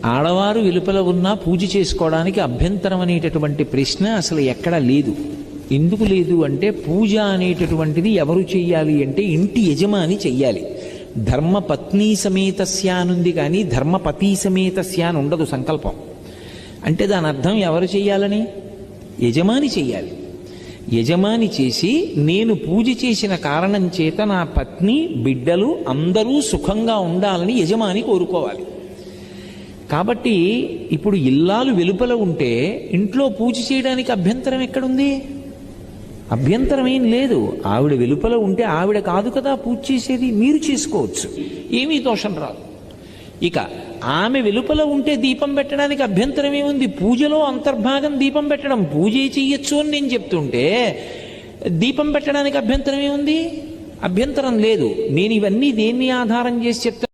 ఆడవారు వెలుపల ఉన్నా పూజ చేసుకోవడానికి అభ్యంతరం అనేటటువంటి ప్రశ్న అసలు ఎక్కడా లేదు. ఎందుకు లేదు అంటే పూజ అనేటటువంటిది ఎవరు చెయ్యాలి అంటే ఇంటి యజమాని చెయ్యాలి. ధర్మపత్ని సమేతస్య అనుంది కానీ ధర్మపతి సమేతస్య అని ఉండదు సంకల్పం. అంటే దాని అర్థం ఎవరు చెయ్యాలని? యజమాని చెయ్యాలి. యజమాని చేసి నేను పూజ చేసిన కారణం చేత నా పత్ని బిడ్డలు అందరూ సుఖంగా ఉండాలని యజమాని కోరుకోవాలి. కాబట్టి ఇప్పుడు ఇల్లాలు వెలుపల ఉంటే ఇంట్లో పూజ చేయడానికి అభ్యంతరం ఎక్కడుంది? అభ్యంతరం ఏం లేదు. ఆవిడ వెలుపల ఉంటే ఆవిడ కాదు కదా పూజ చేసేది, మీరు చేసుకోవచ్చు, ఏమీ దోషం రాదు. ఇక ఆమె వెలుపల ఉంటే దీపం పెట్టడానికి అభ్యంతరం ఏముంది? పూజలో అంతర్భాగం దీపం పెట్టడం, పూజే చెయ్యొచ్చు అని నేను చెప్తుంటే దీపం పెట్టడానికి అభ్యంతరం ఏముంది? అభ్యంతరం లేదు. నేను ఇవన్నీ దేన్ని ఆధారం చేసి చెప్తాను?